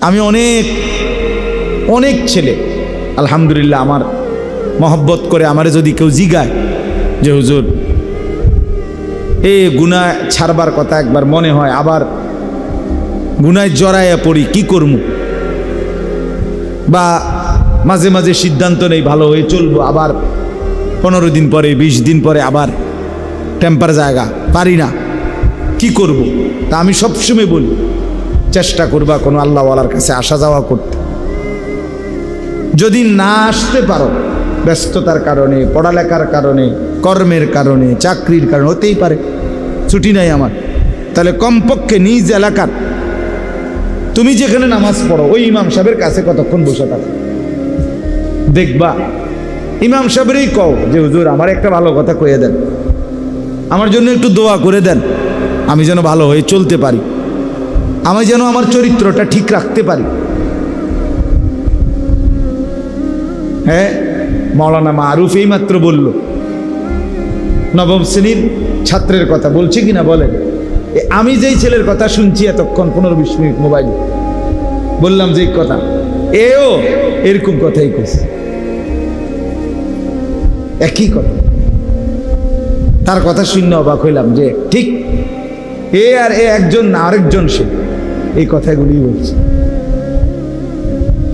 আমি অনেক অনেক ছেলে আলহামদুলিল্লাহ আমার মহব্বত করে আমারে যদি কেউ জিগায় যে হুজুর গুনাহ ছাড়বার কথা একবার মনে হয়, আবার গুনায় জড়াইয়া পড়ি, কি করবো? বা মাঝে মাঝে সিদ্ধান্ত নেই ভালো হয়ে চলবো, আবার 15 দিন পরে 20 দিন পরে আবার টেম্পার জায়গা, পারি না, কি করব? তা আমি সবসময় বলি চেষ্টা করবা কোনো আল্লাহওয়ালার কাছে আসা যাওয়া করতে। যদি না আসতে পারো ব্যস্ততার কারণে, পড়ালেখার কারণে, কর্মের কারণে, চাকরির কারণে, হতেই পারে ছুটি নাই আমার, তাহলে কমপক্ষে নিজ এলাকার তুমি যেখানে নামাজ পড়ো ওই ইমাম সাহেবের কাছে কতক্ষণ বসে থাকো, দেখবা ইমাম সাহেবেরই কও যে হুজুর আমার একটা ভালো কথা কয়ে দেন, আমার জন্য একটু দোয়া করে দেন, আমি যেন ভালো হয়ে চলতে পারি, আমি যেন আমার চরিত্রটা ঠিক রাখতে পারি। হ্যাঁ, মাওলানা মারুফ এই মাত্র বলল, নবম শ্রেণীর ছাত্রের কথা বলছি কিনা বলেন? আমি যেই ছেলের কথা শুনছি এতক্ষণ 15-20 মিনিট মোবাইলে বললাম যে কথা, এও এরকম কথাই কইছে, একই কথা। তার কথা শুনে অবাক হইলাম যে ঠিক এ আর এ একজন না, আরেকজন সে এই কথাগুলি বলছে,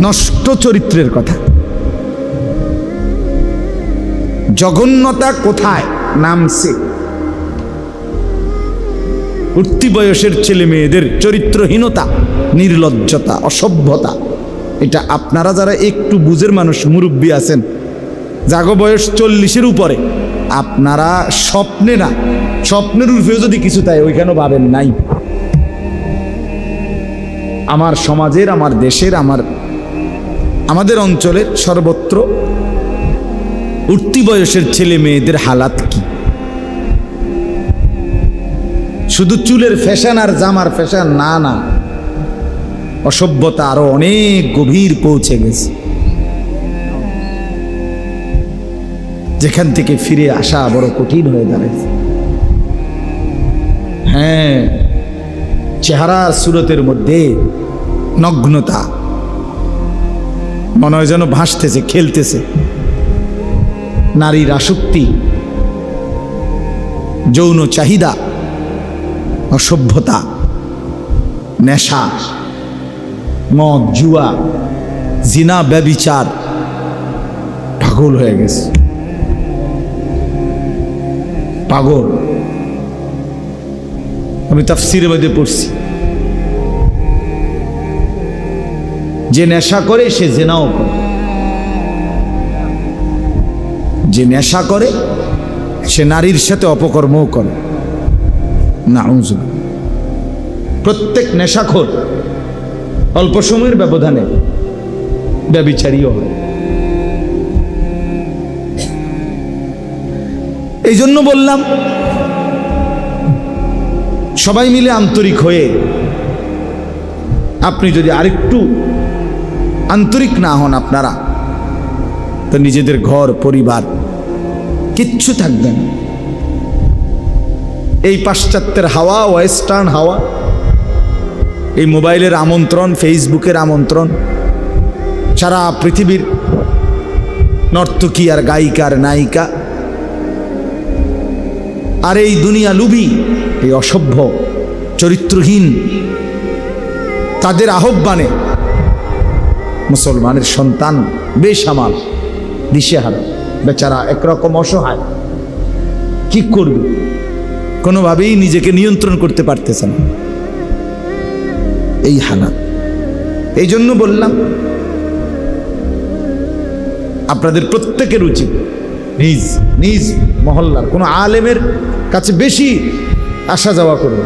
নষ্ট চরিত্রের কথা। জঘন্যতা কোথায় নামছে? উঠতি বয়সের ছেলে মেয়েদের চরিত্রহীনতা, নির্লজ্জতা, অসভ্যতা, এটা আপনারা যারা একটু বুঝের মানুষ, মুরব্বী আছেন, জাগো বয়স 40-এর উপরে, আপনারা স্বপ্নে না, স্বপ্নের রূপেও যদি কিছু তাই ওইখানেও ভাবেন নাই। আমার সমাজের, আমার দেশের, আমাদের অঞ্চলের সর্বত্র উঠতি বয়সের ছেলে মেয়েদের হালাত কি? শুধু চুলের ফ্যাশন আর জামার ফ্যাশন না, না, অসভ্যতা আরো অনেক গভীর পৌঁছে গেছে, যেখান থেকে ফিরে আসা বড় কঠিন হয়ে দাঁড়াচ্ছে। হ্যাঁ, চেহারা সুরতের মধ্যে নগ্নতা, মনে হয় যেন ভাসতেছে, খেলতেছে। নারীর আসক্তি, যৌন চাহিদা, অসভ্যতা, নেশা, মদ, জুয়া, জিনা, ব্যভিচার, পাগল হয়ে গেছে, পাগল। আমি তাফসীরের মধ্যে পড়ছি যে নেশা করে সে জিনাও করে, যে নেশা করে সে নারীর সাথে অপকর্মও করে। নাউযুবিল্লাহ। প্রত্যেক নেশাখোর অল্প সময়ের ব্যবধানে ব্যভিচারীও হয়। এই জন্য বললাম সবাই মিলে আন্তরিক হয়ে, আপনি যদি আরেকটু আন্তরিক না হন আপনারা, তো নিজেদের ঘর পরিবার কিচ্ছু থাকবে না। এই পাশ্চাত্যের হাওয়া, ওয়েস্টার্ন হাওয়া, এই মোবাইলের আমন্ত্রণ, ফেসবুকের আমন্ত্রণ, সারা পৃথিবীর নর্তকী আর গায়িকা আর নায়িকা, আর এই দুনিয়া লুবি, এই অসভ্য চরিত্রহীন, তাদের আহ্বানে মুসলমানের সন্তান বেসামাল, দিশেহারা, বেচারা একরকম অসহায়, কি করবে? কোনোভাবেই নিজেকে নিয়ন্ত্রণ করতে পারতেছে না, এই হালাত। এই জন্য বললাম আপনাদের প্রত্যেকের উচিত নিজ নিজ মহল্লার কোনো আলেমের কাছে বেশি আসা যাওয়া করবে,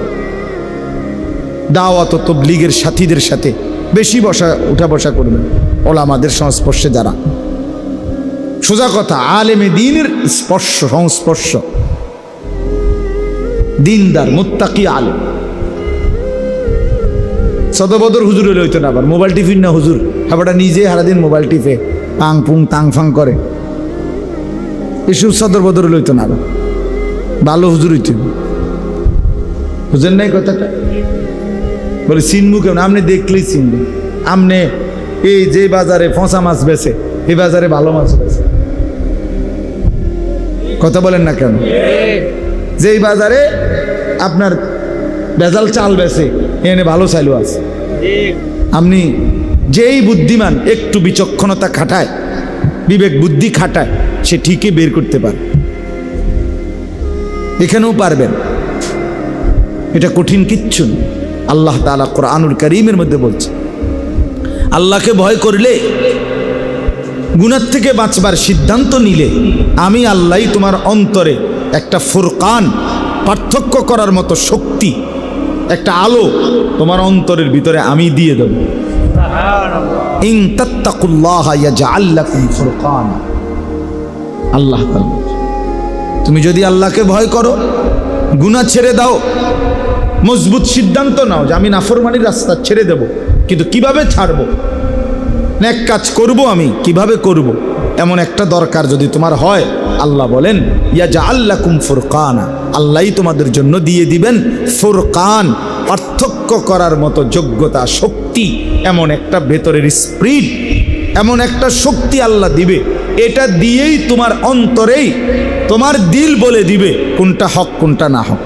দাওয়াত ও তাবলীগের সাথীদের সাথে বেশি উঠা বসা করবেন, ওলামাদের সংস্পর্শে যারা। সোজা কথা, আলেমে দ্বীনের সংস্পর্শ, দিনদার মুত্তাকি আলেম। সদবদর হুজুর হলে হইতো না, আবার মোবাইল টিফিন না হুজুর, হাবাটা নিজে সারাদিন মোবাইল টিপে পাং পুং তাং ফাং করে, এসব সদর বদর লইতো না, ভালো হুজুর হইতো। বুঝেন নাই কথাটা? বলে চিনবো কেমন? আপনি দেখলেই চিনবেন। আমনে এই যে বাজারে ফসা মাছ বেছে এই বাজারে ভালো মাছ বেছে, কথা বলেন না কেন? যেই বাজারে আপনার ভেজাল চাল বেছে এনে ভালো চাইলও আছে। আপনি যেই বুদ্ধিমান একটু বিচক্ষণতা খাটায়, বিবেক বুদ্ধি খাটায়, সে ঠিকই বের করতে পারে। এখানেও পারবেন, এটা কঠিন কিচ্ছু না। আল্লাহ তাআলা কোরআনুল কারীমের মধ্যে বলছে, আল্লাহকে ভয় করলে, গুনাহ থেকে বাঁচবার সিদ্ধান্ত নিলে আমি আল্লাহই তোমার অন্তরে একটা ফুরকান, পার্থক্য করার মতো শক্তি, একটা আলো তোমার অন্তরের ভিতরে আমি দিয়ে দেব। ইন তাত্তাকুল্লাহা ইয়াজআল লাকুম ফুরকানা। আল্লাহ তাআলা, তুমি যদি আল্লাহকে ভয় করো, গুনাহ ছেড়ে দাও, মজবুত সিদ্ধান্ত নাও যে আমি নাফরমানির রাস্তা ছেড়ে দেব, কিন্তু কিভাবে ছাড়বো, নেক কাজ করব, আমি কিভাবে করব, এমন একটা দরকার যদি তোমার হয়, আল্লাহ বলেন ইয়াজআল লাকুম ফুরকানা, আল্লাহই তোমাদের জন্য দিয়ে দিবেন ফুরকান, পার্থক্য করার মতো যোগ্যতা, শক্তি, এমন একটা ভেতরের স্পিরিট, এমন একটা শক্তি আল্লাহ দিবে। এটা দিয়েই তোমার অন্তরেই তোমার দিল বলে দিবে কোনটা হক কোনটা না হক,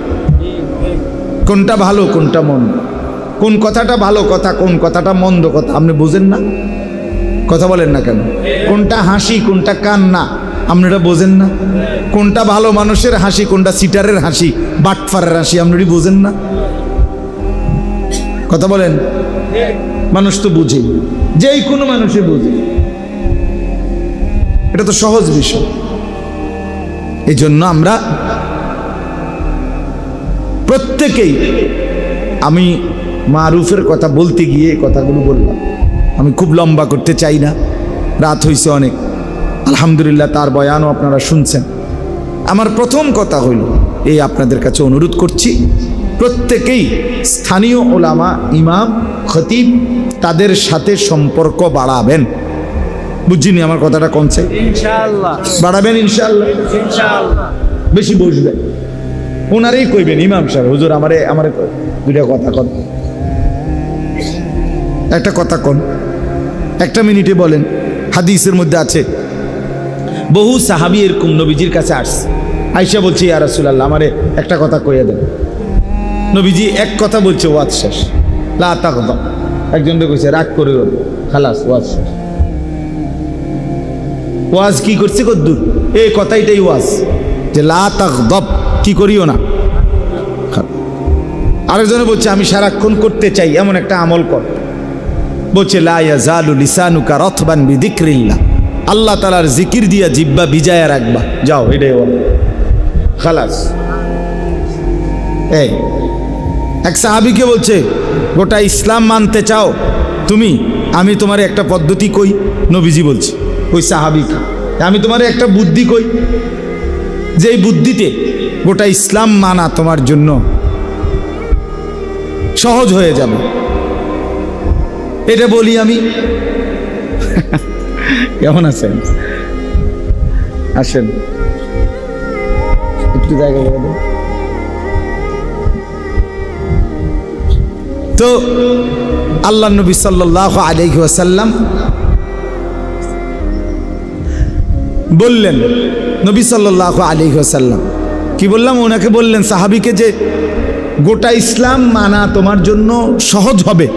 কোনটা ভালো কোনটা মন্দ, কোন কথাটা ভালো কথা কোন কথাটা মন্দ কথা। আপনি বুঝেন না, কথা বলেন না কেন? কোনটা হাসি কোনটা কান্না আপনারা বোঝেন না? কোনটা ভালো মানুষের হাসি কোনটা সিটারের হাসি, বাটফারের হাসি আপনারা বোঝেন না? কথা বলেন। মানুষ তো বুঝে, যেই কোনো মানুষে বুঝে, এটা তো সহজ বিষয়। এই জন্য আমরা প্রত্যেকেই, আমি মারুফের কথা বলতে গিয়ে কথাগুলো বললাম, আমি খুব লম্বা করতে চাই না, রাত হয়েছে অনেক। আলহামদুলিল্লাহ তার বয়ানও আপনারা শুনছেন। আমার প্রথম কথা হইল এই, আপনাদের কাছে অনুরোধ করছি, প্রত্যেকেই স্থানীয় ওলামা, ইমাম, খতিব, তাদের সাথে সম্পর্ক বাড়াবেন। বুঝিনি আমার কথাটা কোনছে? ইনশাআল্লাহ বাড়াবেন, ইনশাআল্লাহ, ইনশাআল্লাহ বেশি বসবেন, ওনারেই কইবেন, ইমাম সাহেব হুজুর আমারে দুইটা কথা কন, একটা কথা কন, একটা মিনিটে বলেন। হাদিসের মধ্যে আছে, বহু সাহাবী এরকম নবীজির কাছে আসছে, আয়েশা বলছে ইয়া রাসূলুল্লাহ আমারে একটা কথা কইয়া দেন। নবীজি এক কথা বলছে, ওয়াজ শেষ, লা তাগদাব। একজনকে কইছে রাগ করে খালাস, ওয়াজ শেষ। ওয়াজ কি করছে কদ্দুর, এই কথাইটাই ওয়াজ, যে লা তাগদাব, কি করিও না। আরেকজনে বলছে আমি সারাক্ষণ করতে চাই এমন একটা আমল কর, বলছে লা ইয়াজালু লিসানুকা রাতবান বিযিকরিল্লাহ, আল্লাহ তাআলার জিকির দিয়া জিহ্বা ভিজায়া রাখবা, যাও, এটাই খালাস। এই এক সাহাবীকে বলছে গোটা ইসলাম মানতে চাও তুমি, আমি তোমার একটা পদ্ধতি কই। নবীজি বলছে ওই সাহাবীকে, আমি তোমার একটা বুদ্ধি কই, যে এই বুদ্ধিতে গোটা ইসলাম মানা তোমার জন্য সহজ হয়ে যাবে। এটা বলি আমি। কেমন আছেন? আসেন একটু জায়গা করে দেন তো। আল্লাহ নবী সাল্লাল্লাহু আলাইহি ওয়াসাল্লাম বললেন, নবী সাল্লাল্লাহু আলাইহি ওয়াসাল্লাম কি বললাম, ওনাকে বললেন সাহাবীকে, যে গোটা ইসলাম মানা তোমার জন্য সহজ হবে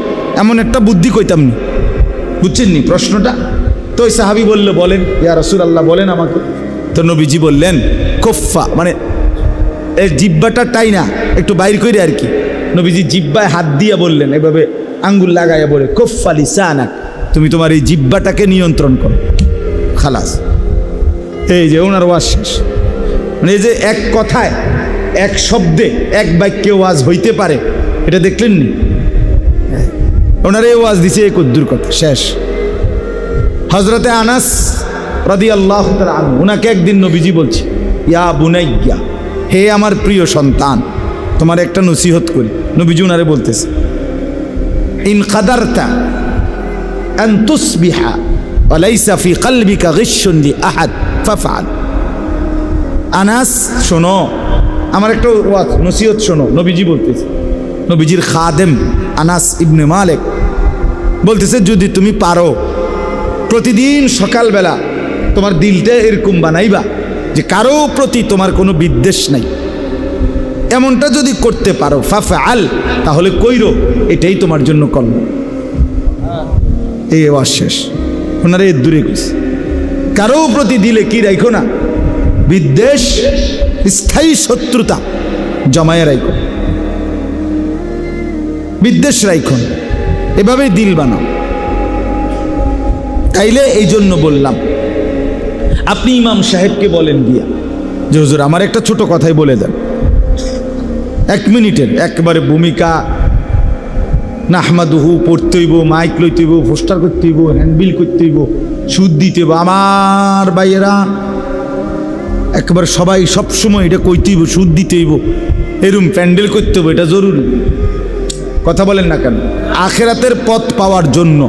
এমন একটা বুদ্ধি কইতাম নি। বুঝছেন নি প্রশ্নটা? তো ওই সাহাবী বলল, বলেন ইয়া রাসূলুল্লাহ, বলেন আমাকে। তো নবীজি বললেন কুফা, মানে এই জিহ্বাটা টাই না, একটু বাইর করে আর কি। নবীজি জিহ্বায় হাত দিয়া বললেন, এভাবে আঙ্গুল লাগাইয়া বলে, কুফা লিসানাক, তুমি তোমার এই জিহ্বাটাকে নিয়ন্ত্রণ করো, খালাস। এই যে ওনার ওয়াজ শেষ। মানে এই যে এক কথায়, এক শব্দে, এক বাক্যে ওয়াজ হইতে পারে, এটা দেখলেন নি? ওনার এই ওয়াজ দিছে এই কদ্দুর কথা, শেষ। হযরতে আনাস রাদিয়াল্লাহু তাআলা আনহু, ওনাকে একদিন নবীজি বলছে, ইয়া বুনাইয়া, হে আমার প্রিয় সন্তান, তোমার একটা নসিহত করি। নবীজি ওনারে বলতেছে, ইন কাদারতা আন তুসবিহা ওয়া লাইসা ফি কলবিকা গিশশুন লি আহাদ ফাফআল। আনাস শোনো, আমার একটা ওয়াজ নসিহত শোনো। নবীজি বলতেছে, নবীজির খাদেম আনাস ইবনে মালিক বলতেছে যদি তুমি পারো প্রতিদিন সকালবেলা তোমার দিলটা এরকম বানাইবা যে কারো প্রতি তোমার কোনো বিদ্বেষ নাই, এমনটা যদি করতে পারো ফাফআল, তাহলে কইরো, এটাই তোমার জন্য কল্যাণ। এই আওয়াজ শেষ। ওনারা এর দূরে গেছে, কারো প্রতি দিলে কি রাখো না, বিদ্বেষ, স্থায়ী শত্রুতা জমায়ে রাখো, বিদ্বেষ রাখো না, এভাবেই দিল বানাও। তাইলে এই জন্য বললাম, আপনি ইমাম সাহেবকে বলেন গিয়া যে হুজুর আমার একটা ছোট কথাই বলে দেন, 1 মিনিটের একবারে ভূমিকা, নাহমাদুহু পড়তে হইব, মাইক লইতে হইব, পোস্টার করতে হইব, হ্যান্ডবিল করতে হইব, সুদ দিতে হইব। আমার ভাইয়েরা একবার সবাই সবসময় এটা কইতে হইব, সুদ দিতে হইব, এরম প্যান্ডেল করতে হইব, এটা জরুরি। কথা বলেন না কেন? আখেরাতের পথ পাওয়ার জন্য,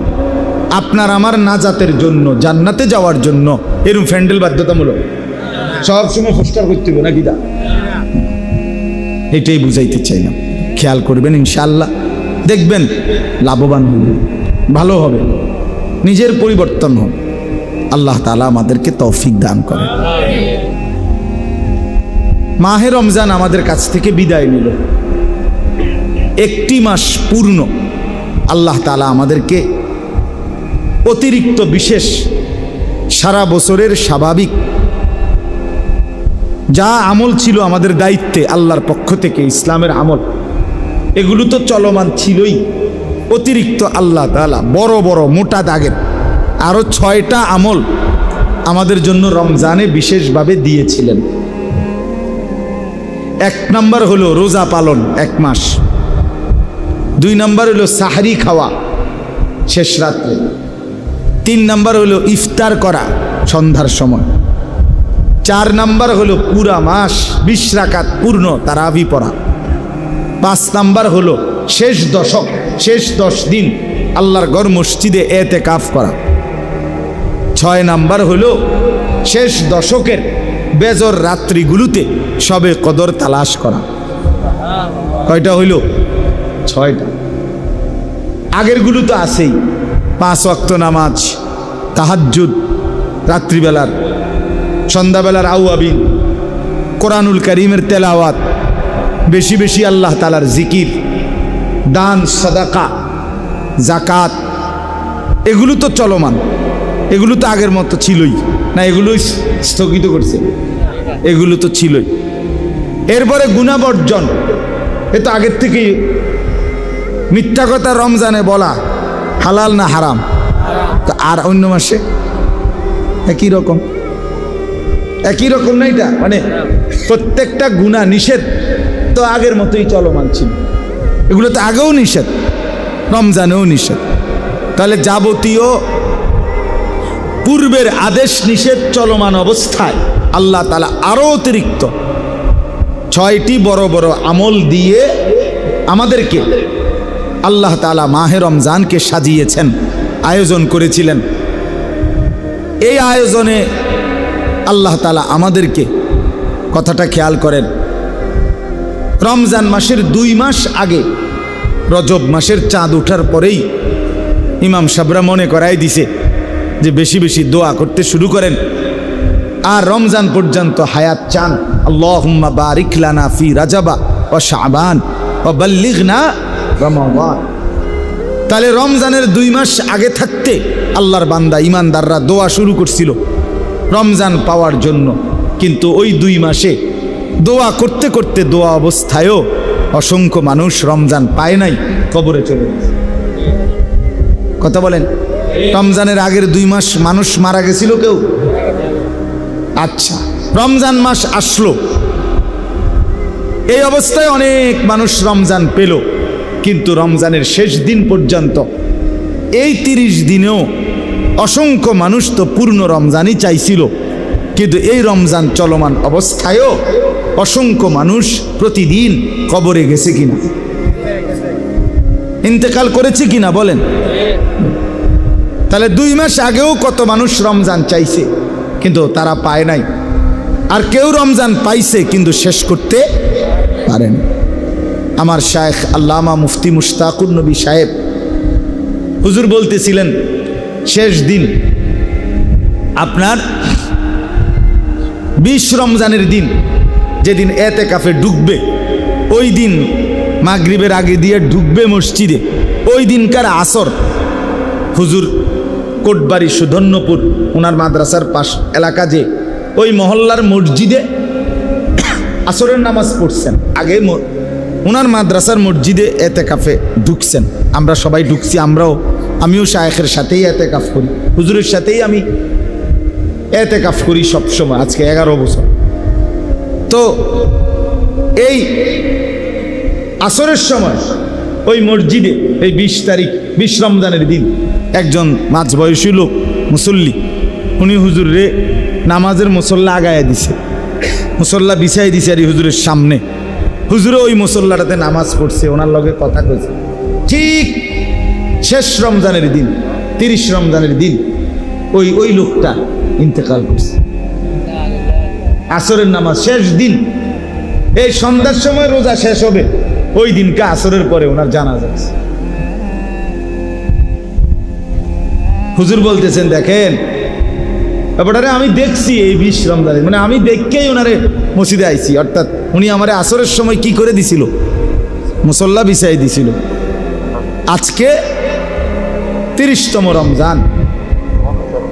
আপনার আমার নাজাতের জন্য, জান্নাতে যাওয়ার জন্য এরম প্যান্ডেল বাধ্যতামূলক। সবসময় পোস্টার করতে হইব নাকি? দা এটাই বুঝাইতে চাইলাম। খেয়াল করবেন, ইনশাআল্লাহ দেখবেন লাভবান হবে, ভালো হবে, নিজের পরিবর্তন হবে। আল্লাহ তাআলা আমাদেরকে তৌফিক দান করে। মাহে রমজান আমাদের কাছ থেকে বিদায় নিল, 1টি মাস পূর্ণ। আল্লাহ তাআলা আমাদেরকে অতিরিক্ত বিশেষ সারা বছরের স্বাভাবিক যা আমল ছিল আমাদের দায়িত্বে আল্লাহর পক্ষ থেকে, ইসলামের আমল, এগুলো তো চলমান ছিলই। অতিরিক্ত আল্লাহ তাআলা বড় বড় মোটা দাগের আরো 6টা আমল আমাদের জন্য রমজানে বিশেষভাবে দিয়েছিলেন। 1 নাম্বার হলো রোজা পালন 1 মাস, 2 নাম্বার হলো সাহরি খাওয়া শেষ রাত্রে, 3 নাম্বার হলো ইফতার করা সন্ধ্যার সময়, 4 নাম্বার হলো পুরা মাস 20 রাকাত পূর্ণ তারাবি পড়া, 5 নাম্বার হলো শেষ দশক, শেষ 10 দিন আল্লাহর ঘর মসজিদে এতেকাফ করা, 6 নাম্বার হলো শেষ দশকের বেজর রাত্রিগুলোতে সবে কদর তালাশ করা। কয়টা হইল? 6টা। আগেরগুলো তো আছেই, 5 ওয়াক্ত নামাজ, তাহাজ্জুদ, রাত্রিবেলার, সন্ধ্যাবেলার আউয়াবিন, কোরআনুল কারীমের তেলাওয়াত, বেশি বেশি আল্লাহ তাআলার জিকির, দান, সাদাকা, জাকাত, এগুলো তো চলমান, এগুলো তো আগের মতো ছিলই না, এগুলো স্থগিত করছে, এগুলো তো ছিলই। এরপরে গুনাহ বর্জন, এ তো আগের থেকেই। মিথ্যা কথা রমজানে বলা হালাল না হারাম? তো আর অন্য মাসে একই রকম, একই রকম না? এটা মানে প্রত্যেকটা গুনাহ নিষেধ তো আগের মতোই চলমান ছিল, এগুলো তো আগেও নিষেধ, রমজানেও নিষেধ। তাহলে যাবতীয় পূর্বের আদেশ নিষেধ চলমান অবস্থায় আল্লাহ তাআলা আরো অতিরিক্ত 6টি বড় বড় আমল দিয়ে আমাদেরকে আল্লাহ তাআলা মাহে রমজানকে সাজিয়েছেন, আয়োজন করেছিলেন। এই আয়োজনে আল্লাহ তাআলা আমাদেরকে, কথাটা খেয়াল করেন, রমজান মাসের 2 মাস আগে, রজব মাসের চাঁদ ওঠার পরেই ইমাম সাহেবরা মনে করাই দিছে যে বেশি বেশি দোয়া করতে শুরু করেন, আর রমজান পর্যন্ত হায়াত চান। আল্লাহুম্মা বারিক লানা ফি রাজাবা ওয়া শাবান ওয়া বাল্লিগনা রমাদান। তাহলে রমজানের 2 মাস আগে থাকতে আল্লাহর বান্দা ইমানদাররা দোয়া শুরু করছিল রমজান পাওয়ার জন্য, কিন্তু ওই 2 মাসে দোয়া করতে করতে দোয়া অবস্থায়ও অসংখ্য মানুষ রমজান পায় নাই, কবরে চলে গেছে। কথা বলেন, রমজানের আগের 2 মাস মানুষ মারা গেছিল কেউ? আচ্ছা, রমজান মাস আসলো, এই অবস্থায় অনেক মানুষ রমজান পেল, কিন্তু রমজানের শেষ দিন পর্যন্ত এই 30 দিনেও অসংখ্য মানুষ তো পূর্ণ রমজানই চাইছিল, কিন্তু এই রমজান চলমান অবস্থায়ও অসংখ্য মানুষ প্রতিদিন কবরে গেছে কিনা, ইন্তেকাল করেছে কিনা বলেন? তাহলে 2 মাস আগেও কত মানুষ রমজান চাইছে কিন্তু তারা পায় নাই, আর কেউ রমজান পাইছে কিন্তু শেষ করতে পারেন। আমার শায়েখ আল্লামা মুফতি মুশতাকুর নবী সাহেব হুজুর বলতেছিলেন শেষ দিন আপনার 20 রমজানের দিন যেদিন এতেকাফে ঢুকবে, ওই দিন মাগরিবের আগে দিয়ে ঢুকবে মসজিদে, ওই দিনকার আসর হুজুর কোটবাড়ি সুধন্যপুর ওনার মাদ্রাসার পাশ এলাকা যে ওই মহল্লার মসজিদে আসরের নামাজ পড়ছেন। আগে ওনার মাদ্রাসার মসজিদে এতেকাফে ঢুকছেন। আমরা সবাই ঢুকছি, আমিও শায়েখের সাথেই এতেকাফ করি, হুজুরের সাথেই আমি এতেকাফ করি সবসময়, আজকে 11 বছর। তো এই আসরের সময় ওই মসজিদে এই 20 তারিখ 20 রমজানের দিন একজন মাঝবয়সী লোক মুসল্লি, উনি হুজুরে নামাজের মুসল্লা আগায়া দিছে, মুসল্লা বিছাই দিছে আর হুজুরের সামনে। হুজুরে ওই মুসল্লাটাতে নামাজ পড়ছে, ওনার লগে কথা কইছে। ঠিক শেষ রমজানের দিন 30 রমজানের দিন ওই লোকটা ইন্তেকাল করছে। আসরের নামাজ শেষ দিন, এই সন্ধ্যার সময় রোজা শেষ হবে, ওই দিনকে আসরের পরে ওনার জানাজা আছে। হুজুর বলতেছেন দেখেন ব্যাপারটা আমি দেখছি এই 20 রমজানে, মানে আমি দেখকেই ওনারে মসজিদে আইছি, অর্থাৎ উনি আমারে আসরের সময় কি করে দিছিল, মুসল্লা বিছাই দিছিল। আজকে 30তম রমজান,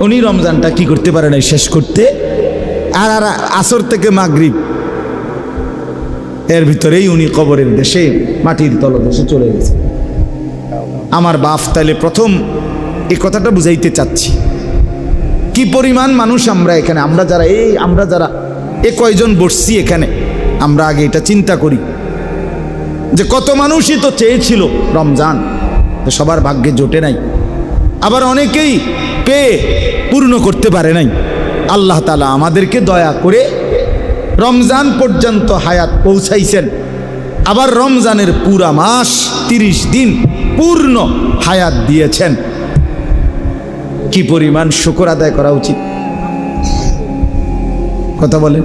উনি রমজানটা কি করতে পারে নাই শেষ করতে, আর আসর থেকে মাগরিব এর ভিতরেই উনি কবরের দেশে মাটির তলদেশে চলে গেছে। আমার বাপ তাইলে প্রথম এই কথাটা বুঝাইতে চাচ্ছি, কি পরিমাণ মানুষ আমরা এখানে, আমরা যারা কয়জন বসছি এখানে, আমরা আগে এটা চিন্তা করি যে কত মানুষই তো চেয়েছিল রমজান, সবার ভাগ্যে জোটে নাই, আবার অনেকেই পেয়ে পূর্ণ করতে পারে নাই। আল্লাহ তাআলা আমাদেরকে দয়া করে রমজান পর্যন্ত হায়াত পৌঁছাইছেন, আবার রমজানের পুরা মাস 30 দিন পূর্ণ হায়াত দিয়েছেন। কি পরিমাণ শুকর আদায় করা উচিত, কথা বলেন,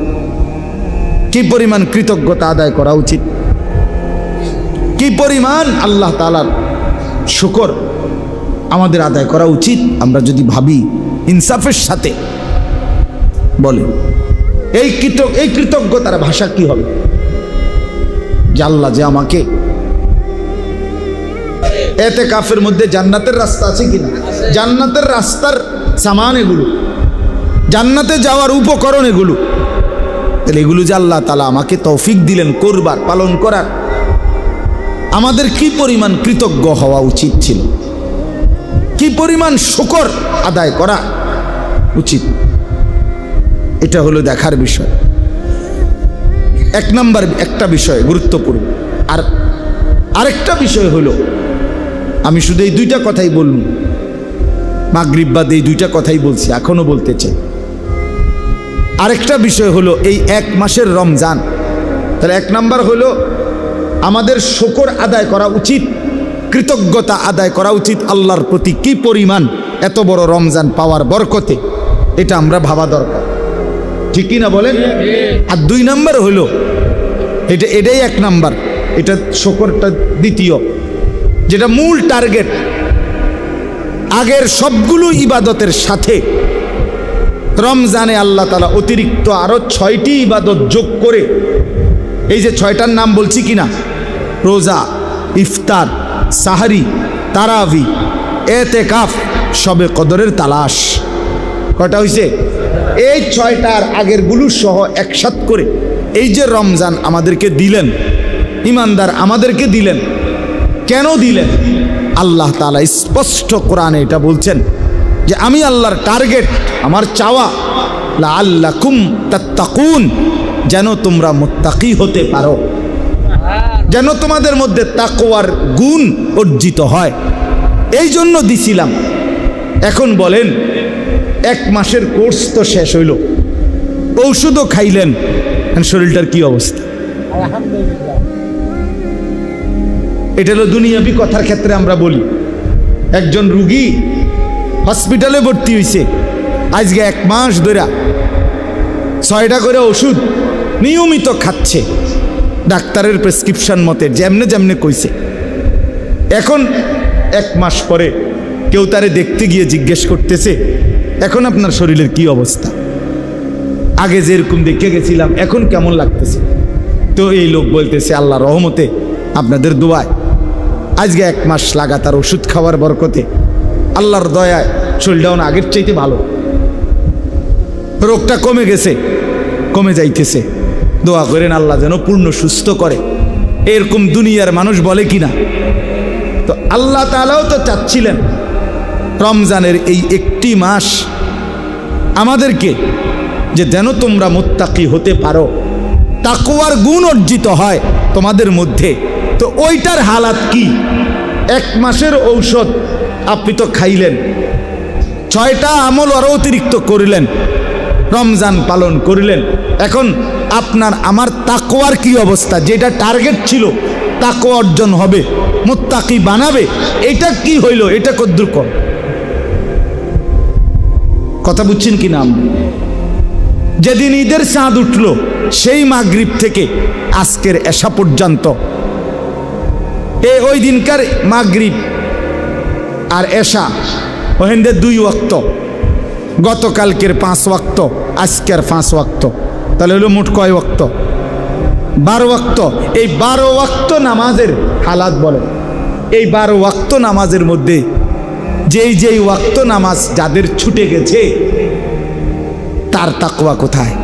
কি পরিমাণ কৃতজ্ঞতা আদায় করা উচিত, কি পরিমাণ আল্লাহ তাআলার শুকর আমাদের আদায় করা উচিত। আমরা যদি ভাবি ইনসাফের সাথে, বলে এই কৃতজ্ঞতার ভাষা কি হবে, যে আল্লাহ যে আমাকে এতেকাফের মধ্যে জান্নাতের রাস্তা আছে কিনা, জান্নাতের রাস্তার সামান এগুলো, জান্নাতে যাওয়ার উপকরণ এগুলো, তাহলে এগুলো যে আল্লাহ তাআলা আমাকে তৌফিক দিলেন করবার, পালন করার, আমাদের কি পরিমাণ কৃতজ্ঞ হওয়া উচিত ছিল, কি পরিমাণ শুকর আদায় করা উচিত, এটা হলো দেখার বিষয়। এক নাম্বার একটা বিষয় গুরুত্বপূর্ণ। আর আরেকটা বিষয় হলো, আমি শুধু এই 2টা কথাই বলব, মাগরিব বাদ এই 2টা কথাই বলছি, এখনো বলতে চাই। আরেকটা বিষয় হলো এই 1 মাসের রমজান, তাহলে 1 নাম্বার হলো আমাদের শুকর আদায় করা উচিত, কৃতজ্ঞতা আদায় করা উচিত আল্লাহর প্রতি, কি পরিমাণ এত বড় রমজান পাওয়ার বরকতে, এটা আমরা ভাবা দরকার, ঠিক কি না বলেন? আর 2 নাম্বার হলো এটাই 1 নাম্বার, এটা শুকরটা দ্বিতীয়, যেটা মূল টার্গেট। আগের সবগুলো ইবাদতের সাথে রমজানে আল্লাহ তাআলা অতিরিক্ত আরো 6টি ইবাদত যোগ করে, এই যে 6টার নাম বলছি কিনা, রোজা, ইফতার, সাহারি, তারাবি, এতেকাফ, শবে কদরের তালাশ, কয়টা হইছে? এই 6টার আগের গুলো সহ একসাথ করে এই যে রমজান আমাদেরকে দিলেন, ইমানদার আমাদেরকে দিলেন, কেন দিলেন? আল্লাহ তাআলা স্পষ্ট কোরআনে এটা বলছেন যে আমি আল্লাহর টার্গেট, আমার চাওয়া, লাআল্লাকুম তাত্তাকুন, যেন তোমরা মুত্তাকি হতে পারো, যেন তোমাদের মধ্যে তাকওয়ার গুণ অর্জিত হয়, এই জন্য দিছিলাম। এখন বলেন 1 মাসের কোর্স তো শেষ হইল, ঔষধও খাইলেন, শরীরটার কি অবস্থা? এটা হলো দুনিয়াবি কথার ক্ষেত্রে আমরা বলি। একজন রুগী হসপিটালে ভর্তি হয়েছে, আজকে 1 মাস ধরে 6টা করে ওষুধ নিয়মিত খাচ্ছে, ডাক্তারের প্রেসক্রিপশন মতে যেমনে যেমনে কইছে। এখন 1 মাস পরে কেউ তারে দেখতে গিয়ে জিজ্ঞেস করতেছে এখন আপনার শরীরের কি অবস্থা, আগে যেরকম দেখে গেছিলাম এখন কেমন লাগতেছে? তো এই লোক বলতেছে আল্লাহ রহমতে আপনাদের দোয়ায় আজকে 1 মাস লাগাতার ওষুধ খাওয়ার বরকতে আল্লাহর দয়ায় শরীরটাও আগের চাইতে ভালো, রোগটা কমে গেছে, কমে যাইতেছে। দোয়া করেন আল্লাহ যেন পূর্ণ সুস্থ করে। এরকম দুনিয়ার মানুষ বলে কিনা? তো আল্লাহ তাআলাও তো চাচ্ছিলেন রমজানের এই একটি মাস আমাদেরকে যে যেন তোমরা মুত্তাকি হতে পারো, তাকওয়ার গুণ অর্জিত হয় তোমাদের মধ্যে। তো ওইটার হালাত কি? 1 মাসের ঔষধ আপনি তো খাইলেন, 6টা আমল আরো অতিরিক্ত করিলেন, রমজান পালন করিলেন। এখন আপনার আমার তাকওয়ার কি অবস্থা? যেটা টার্গেট ছিল তাকওয়া অর্জন হবে, মুত্তাকি বানাবে, এটা কি হইল? এটা কদ্দুর কম। কথা বুঝছেন কি না? যেদিন ঈদের চাঁদ উঠল সেই মাগরিব থেকে আজকের এশা পর্যন্ত, ওই দিনকার মাগরিব আর এশা ওহেন্দে 2 ওয়াক্ত, গতকালকের 5 ওয়াক্ত, আজকের 5 ওয়াক্ত, তাহলে হলো মোট কয় ওয়াক্ত? 12 ওয়াক্ত। এই 12 ওয়াক্ত নামাজের হালাত বলে। এই 12 ওয়াক্ত নামাজের মধ্যে যেই ওয়াক্ত নামাজ যাদের ছুটে গেছে তার তাকওয়া কোথায়?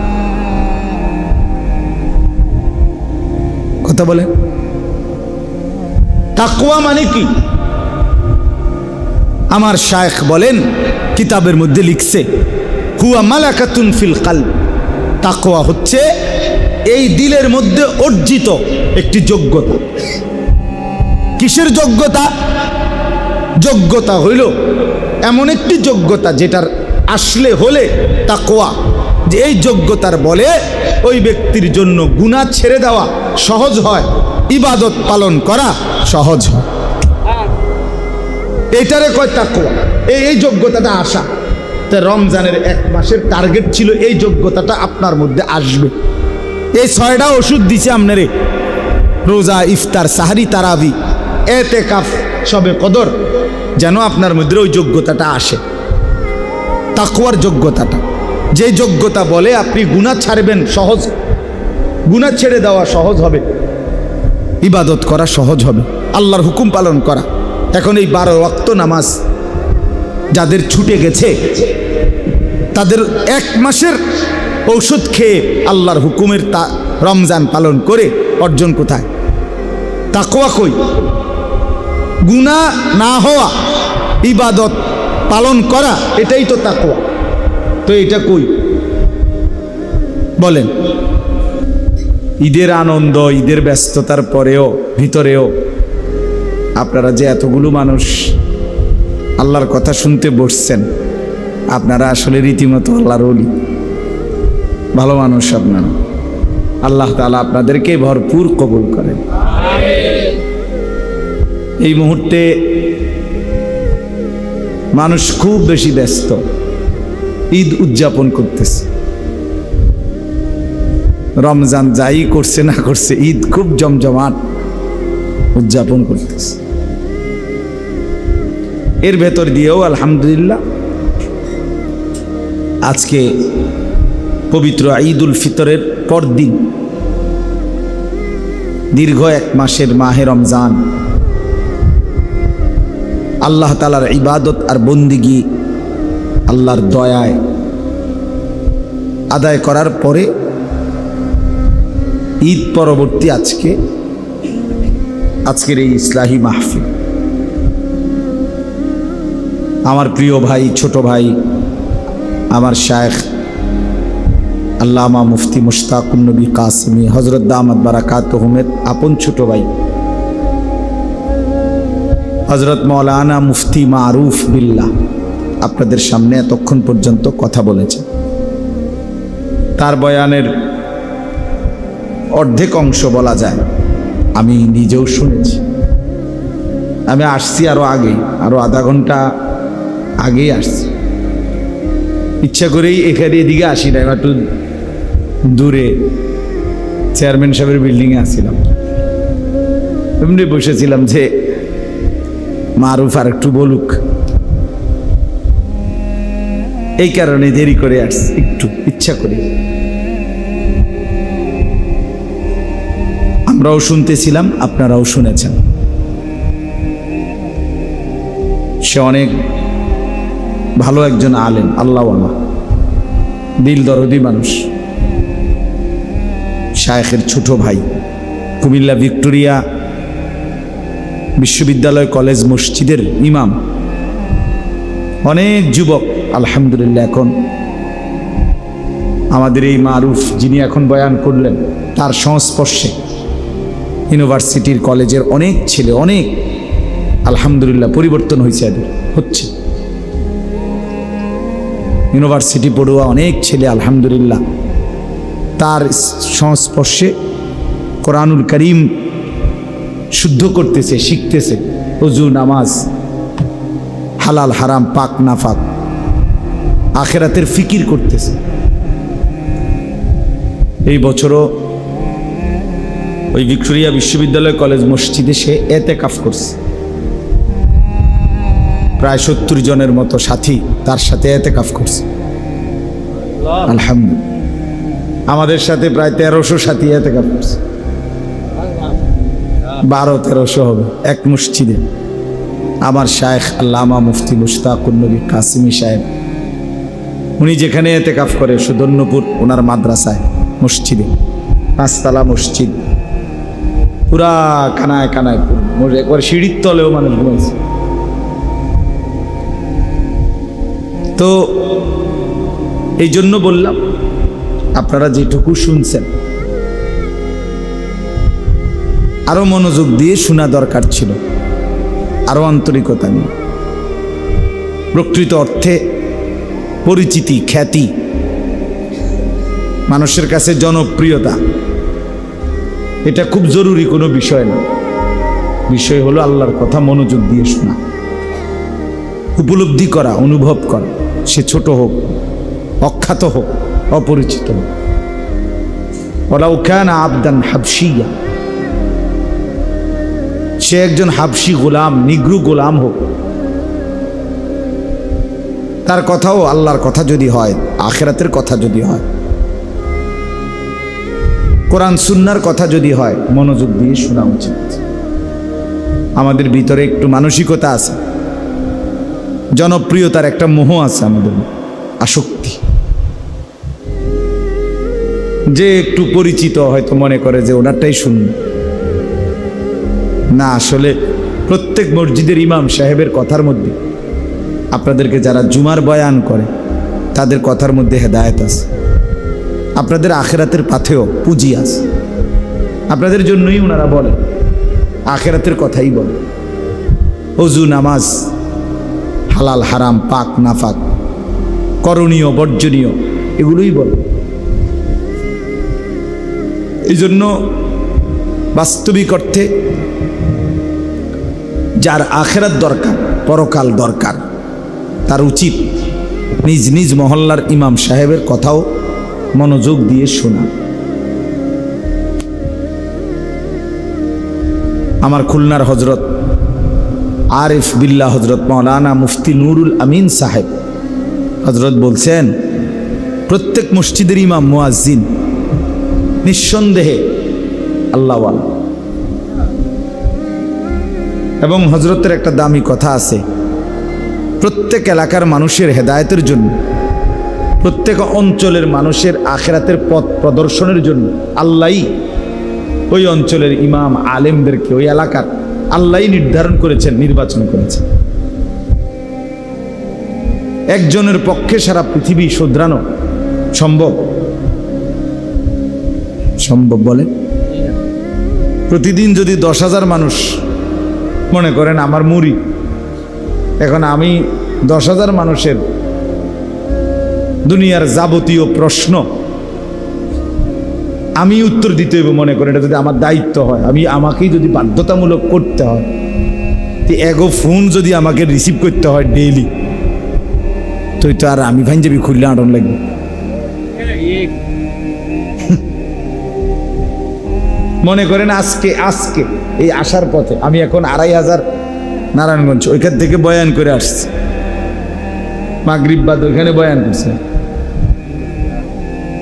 কথা বলে। তাকওয়া মানে কি? আমার শায়েখ বলেন, কিতাবের মধ্যে লিখছে হুয়া মালাকাতুন ফিল কলব। তাকওয়া হচ্ছে এই দিলের মধ্যে অর্জিত একটি যোগ্যতা। কিসের যোগ্যতা? যোগ্যতা হইল এমন একটি যোগ্যতা যেটার আসলে হলে তাকওয়া, যে এই যোগ্যতার বলে ওই ব্যক্তির জন্য গুনাহ ছেড়ে দেওয়া সহজ হয়, ইবাদত পালন করা সহজ হয়। এইটারে কয় তাকওয়া। এই যোগ্যতাটা আসা। তা রমজানের 1 মাসের টার্গেট ছিল এই যোগ্যতাটা আপনার মধ্যে আসবে। এই 6টা ওষুধ দিছে আপনারে, রোজা, ইফতার, সাহরি, তারাবি, এতেকাফ, শবে কদর, যেন আপনার মধ্যে ওই যোগ্যতাটা আসে, তাকওয়ার যোগ্যতাটা। যে যোগ্যতা বলে আপনি গুনাহ ছাড়বেন সহজ, গুনাহ ছেড়ে দেওয়া সহজ হবে, ইবাদত করা সহজ হবে, আল্লাহর হুকুম পালন করা। এখন এই 12 ওয়াক্ত নামাজ যাদের ছুটে গেছে তাদের 1 মাসের ঔষধ খেয়ে আল্লাহর হুকুমের রমজান পালন করে অর্জন কোথায়? তাকওয়া কই? গুনাহ না হওয়া, ইবাদত পালন করা, এটাই তো তাকওয়া। তো এটা কই বলেন? ঈদের আনন্দ, ঈদের ব্যস্ততার পরেও ভিতরেও আপনারা যে এতগুলো মানুষ আল্লাহর কথা শুনতে বসছেন, আপনারা আসলে রীতিমতো আল্লাহর ওলি, ভালো মানুষ আপনারা। আল্লাহ তাআলা আপনাদেরকে ভরপুর কবুল করেন। এই মুহূর্তে মানুষ খুব বেশি ব্যস্ত, ঈদ উদযাপন করতেছে। রমজান যাই করছে না করছে, ঈদ খুব জমজমাট উদযাপন করতেছে। এর ভেতর দিয়েও আলহামদুলিল্লাহ আজকে পবিত্র ঈদুল ফিতরের পরদিন দীর্ঘ 1 মাসের মাহে রমজান আল্লাহ তাআলার ইবাদত আর বন্দিগি আল্লাহর দয়ায় আদায় করার পরে ঈদ পরবর্তী আজকের এই ইসলাহি মাহফিল, আমার প্রিয় ভাই, ছোট ভাই, আমার শায়েখ আল্লামা মুফতি মুশতাকুন নবী কাসেমি হযরত দামাত বারাকাতুহুমের আপন ছোট ভাই হযরত মাওলানা মুফতি মারুফ বিল্লাহ আপনাদের সামনে এতক্ষণ পর্যন্ত কথা বলেছেন। তার বয়ানের অর্ধেক অংশ বলা যায় আমি নিজেও শুনেছি। আমি আসছি আরো আগে, আরো আধা ঘন্টা আগেই আসছি। ইচ্ছা করেই এদিকে আসি না, একটু দূরে চেয়ারম্যান সাহেবের বিল্ডিংয়ে আসছিলাম। এমনি বসেছিলাম যে মারুফ আর একটু বলুক, এই কারণে দেরি করে আসছি, একটু ইচ্ছা করি। আমরাও শুনতেছিলাম, আপনারাও শুনেছেন। সে অনেক ভালো একজন আলেম, আল্লাহওয়ালা, দিল দরদি মানুষ। শায়েখের ছোট ভাই, কুমিল্লা ভিক্টোরিয়া বিশ্ববিদ্যালয় কলেজ মসজিদের ইমাম। অনেক যুবক আলহামদুলিল্লাহ এখন আমাদের এই মারুফ যিনি এখন বয়ান করলেন তার সংস্পর্শে ইউনিভার্সিটির কলেজের অনেক ছেলে, অনেক আলহামদুলিল্লাহ পরিবর্তন হয়েছে, এদের হচ্ছে। ইউনিভার্সিটি পড়ুয়া অনেক ছেলে আলহামদুলিল্লাহ তার সংস্পর্শে কোরআনুল করিম শুদ্ধ করতেছে, শিখতেছে, ওযু, নামাজ, হালাল হারাম, পাক নাফাক, আখিরাতের ফিকির করতেছে। এই বছরও ওই ভিক্টোরিয়া বিশ্ববিদ্যালয় কলেজ মসজিদে সে এতেকাফ করছে। প্রায় 70 জনের মতো সাথী তার সাথে এতেকাফ করছে আলহামদুলিল্লাহ। আমাদের সাথে প্রায় 1300 সাথী এতেকাফ করছে, 1200-1300 হবে এক মসজিদে। আমার শায়েখ আল্লামা মুফতি মুশতাকুন নবী কাসিমি সাহেব, উনি যেখানে এতেকাফ করে সুদর্ণপুর, ওনার মাদ্রাসায় মসজিদে, 5 তলা মসজিদ, পুরা কানায় কানায়, একবার সিঁড়ির তলেও মানুষ ঘুমাইছে। তো এই জন্য বললাম, আপনারা যেটুকু শুনছেন আরো মনোযোগ দিয়ে শোনা দরকার ছিল, আরো আন্তরিকতা নিয়ে। প্রকৃত অর্থে পরিচিতি, খ্যাতি, মানুষের কাছে জনপ্রিয়তা, এটা খুব জরুরি কোনো বিষয় না। বিষয় হলো আল্লাহর কথা মনোযোগ দিয়ে শোনা, উপলব্ধি করা, অনুভব করা। সে ছোট হোক, অখ্যাত হোক, অপরিচিত হোক। ওয়ালাউ কানা আবদান হাবশিয়া, সে একজন হাবশি গোলাম, নিগ্রু গোলাম হোক, তার কথাও আল্লাহর কথা যদি হয়, আখিরাতের কথা যদি হয়, কোরআন সুন্নাহর কথা যদি হয়, মনোযোগ দিয়ে শোনা উচিত। আমাদের ভিতরে একটু মানসিকতা আছে, জনপ্রিয়তার একটা মোহ আছে, আমাদের আসক্তি, যে একটু পরিচিত হয়তো মনে করে যে ওনারটাই শুনবে না। আসলে প্রত্যেক মসজিদের ইমাম সাহেবের কথার মধ্যে, আপনাদেরকে যারা জুমার বয়ান করে তাদের কথার মধ্যে হেদায়েত আছে, আপনাদের আখিরাতের পাথেও পুঁজি আছে। আপনাদের জন্যই ওনারা বলে, আখিরাতের কথাই বলে। ওযু, নামাজ, হালাল হারাম, পাক নাফাক, করণীয় বর্জনীয়, এগুলোই বলে। এই জন্য বাস্তবিক অর্থে যার আখিরাত দরকার, পরকাল দরকার, তার উচিত নিজ নিজ মহল্লার ইমাম সাহেবের কথাও মনোযোগ দিয়ে শোনা। আমার খুলনার হজরত আরিফ বিল্লাহ হজরত মাওলানা মুফতি নুরুল আমিন সাহেব হজরত বলছেন, প্রত্যেক মসজিদের ইমাম মুয়াজ্জিন নিঃসন্দেহে আল্লাহওয়ালা। এবং হজরতের একটা দামি কথা আছে, প্রত্যেক এলাকার মানুষের হেদায়েতের জন্য, প্রত্যেক অঞ্চলের মানুষের আখিরাতের পথ প্রদর্শনের জন্য আল্লাহই ওই অঞ্চলের ইমাম আলেমদেরকে, ওই এলাকার আল্লাহই নির্ধারণ করেছেন, নির্বাচন করেছেন। একজনের পক্ষে সারা পৃথিবী শুধরানো সম্ভব? সম্ভব বলে? প্রতিদিন যদি 10,000 মানুষ মনে করেন আমার মুরিদ, এখন আমি 10,000 মানুষের দুনিয়ার যাবতীয় প্রশ্ন আমি উত্তর দিতে হইব, মনে করেন এটা যদি আমার দায়িত্ব হয়, আমাকেই যদি বাধ্যতামূলক করতে হয়, এগো ফোন যদি আমাকে রিসিভ করতে হয় ডেইলি, তো আর আমি ভাঞ্জাবি খুললে আটন লাগবে। মনে করেন আজকে এই আসার পথে আমি এখন 2,500 নারায়ণগঞ্জ ওইখান থেকে বয়ান করে আসছি, মাগরিব বাদ ওইখানে বয়ান করছে।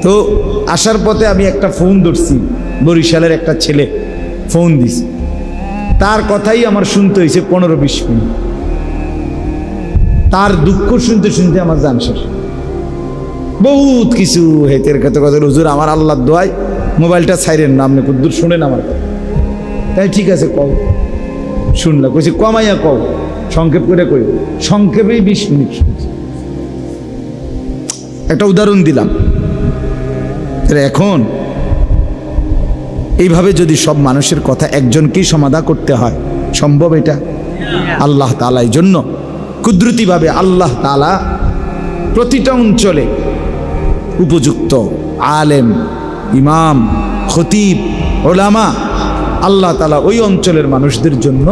তো আসার পথে আমি একটা ফোন ধরছি, বরিশালের একটা ছেলে ফোন দিছে, তার কথাই আমার শুনতে হয়েছে 15-20 মিনিট। তার দুঃখ শুনতে শুনতে আমার জান শেষ। বহুত কিছু হেতের কথা কথা, হুজুর আমার আল্লাহর দোয়ায় মোবাইলটা ছাইরেন না, আপনি কুদ্দুর শুনেন আমার কথা। তাই ঠিক আছে কও, শুনলা, কইছি কমাইয়া কও, সংক্ষেপ করে কই, সংক্ষেপেই 20 মিনিট শুনছি। একটা উদাহরণ দিলাম। এখন এইভাবে যদি সব মানুষের কথা একজনকেই সমাধা করতে হয়, সম্ভব এটা? আল্লাহ তাআলা এই জন্য কুদরতিভাবে আল্লাহ তাআলা প্রতিটা অঞ্চলে উপযুক্ত আলেম, ইমাম, খতিব, ওলামা আল্লাহ তাআলা ওই অঞ্চলের মানুষদের জন্য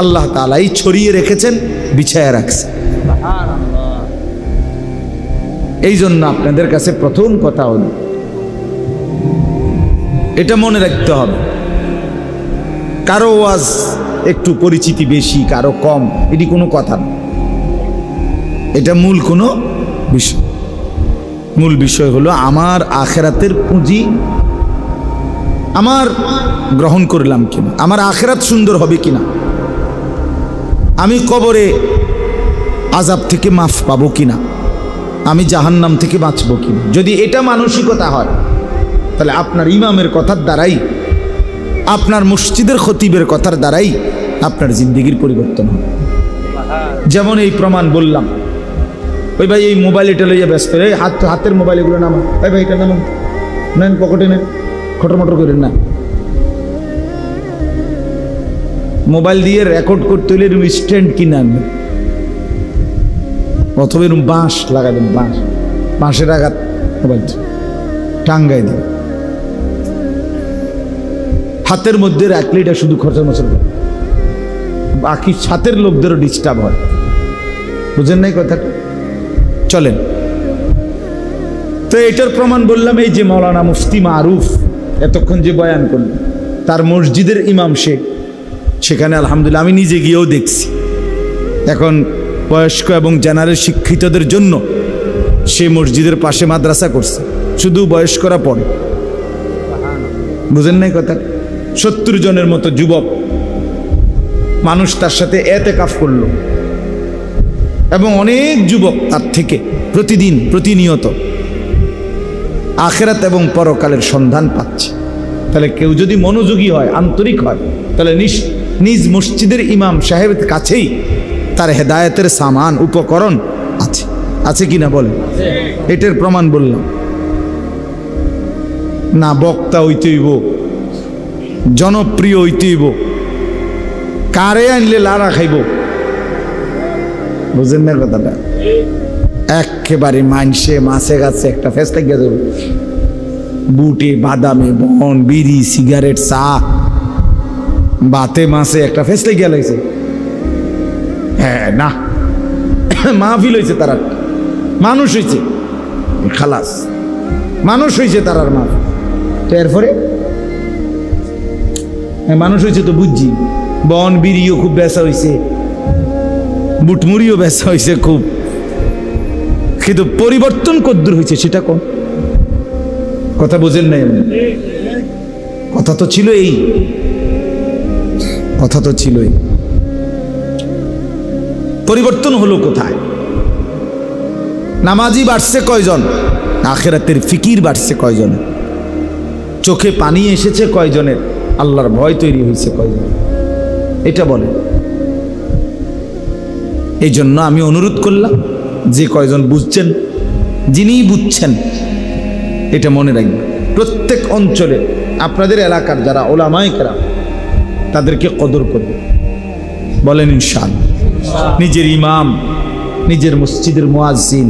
আল্লাহ তাআলাই ছড়িয়ে রেখেছেন, বিছায়া রাখছে। এই জন্য আপনাদের কাছে প্রথম কথা হল এটা মনে রাখতে হবে, কারো ওয়াজ একটু পরিচিতি বেশি, কারো কম, এটি কোনো কথা না। এটা মূল কোনো বিষয়। মূল বিষয় হলো আমার আখেরাতের পুঁজি আমার গ্রহণ করলাম কিনা, আমার আখেরাত সুন্দর হবে কিনা, আমি কবরে আযাব থেকে মাফ পাবো কিনা, আমি জাহান্নাম থেকে বাঁচবো কিনা। যদি এটা মানসিকতা হয়, তাহলে আপনার ইমামের কথার দ্বারাই, আপনার মসজিদের খতিবের কথার দ্বারাই আপনার জিন্দেগির পরিবর্তন হবে। যেমন এই প্রমাণ বললাম, ওই ভাই এই মোবাইল এটা লইয়া ব্যস্ত, এই হাতের মোবাইল এগুলো নামান, ওই ভাই এটা নামান, নেন পকেটে নেন, খটরমটর করেন না। মোবাইল দিয়ে রেকর্ড করতে হলে এরকম স্ট্যান্ড কিনে আনবেন, অথবা এরকম বাঁশ লাগাবেন, বাঁশের আঘাত মোবাইল টাঙ্গাই দেবেন, হাতের মধ্যে রাখলে এটা শুধু খরচা মশল, বাকি সাথের লোকদেরও ডিস্টার্ব হয়। বুঝেন নাই কথাটা? চলেন তো এটার প্রমাণ বললাম, এই যে মাওলানা মুফতি মারুফ এতক্ষণ যে বয়ান করলেন, তার মসজিদের ইমাম সেখানে আলহামদুলিল্লাহ আমি নিজে গিয়েও দেখছি। এখন বয়স্ক এবং জেনারেল শিক্ষিতদের জন্য সে মসজিদের পাশে মাদ্রাসা করছে, শুধু বয়স্করা পড়ে। বুঝেন নাই কথা? 70 জনের মতো যুবক মানুষ তার সাথে এতেকাফ করলো, এবং অনেক যুবক তার থেকে প্রতিদিন প্রতিনিয়ত আখেরাত এবং পরকালের সন্ধান পাচ্ছে। তাহলে কেউ যদি মনোযোগী হয়, আন্তরিক হয়, তাহলে নিজ মসজিদের ইমাম সাহেবের কাছেই তার হেদায়েতের সামান, উপকরণ আছে। আছে কিনা বলেন? এটার প্রমাণ বললাম না। বক্তা হইতে হইব, জনপ্রিয় হইতে হইব, কারে আনলে লারা খাইব। বুঝেন না কথাটা? একেবারে মানসে মাছে গাছে একটা ফেস লাগিয়ে দেব, বুটে বাদামে বন, বিড়ি, সিগারেট, চা, বাতে মাছে একটা ফেস লাগিয়ে লাগছে। হ্যাঁ না, মাহফিল হয়েছে, তারা মানুষ হয়েছে, খালাস মানুষ হয়েছে তারার মাফ। তো এরপরে মানুষ হয়েছে তো বুঝছি, বন বিড়িও খুব বেচা হয়েছে, বুটমুড়িও বেচা হয়েছে খুব, কিন্তু পরিবর্তন কদ্দূর হয়েছে সেটা কোন কথা বোঝেন নাই? কথা তো ছিল এই, কথা তো ছিলই। পরিবর্তন হলো কোথায়? নামাজি বাড়ছে কয়জন? আখেরাতের ফিকির বাড়ছে কয়জন? চোখে পানি এসেছে কয়জনের? আল্লাহর ভয় তৈরি হয়েছে কয়জন? এটা বলে। এই জন্য আমি অনুরোধ করলাম, যে কয়জন বুঝছেন, যিনিই বুঝছেন, এটা মনে রাখবেন, প্রত্যেক অঞ্চলে আপনাদের এলাকার যারা ওলামায়ে কেরাম তাদেরকে কদর করবে। বলেন ইনশাআল্লাহ। নিজের ইমাম, নিজের মসজিদের মুয়াজ্জিন,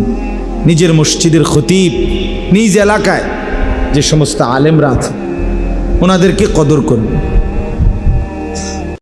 নিজের মসজিদের খতিব, নিজ এলাকায় যে সমস্ত আলেমরা আছে ওনাদেরকে কদর করবে।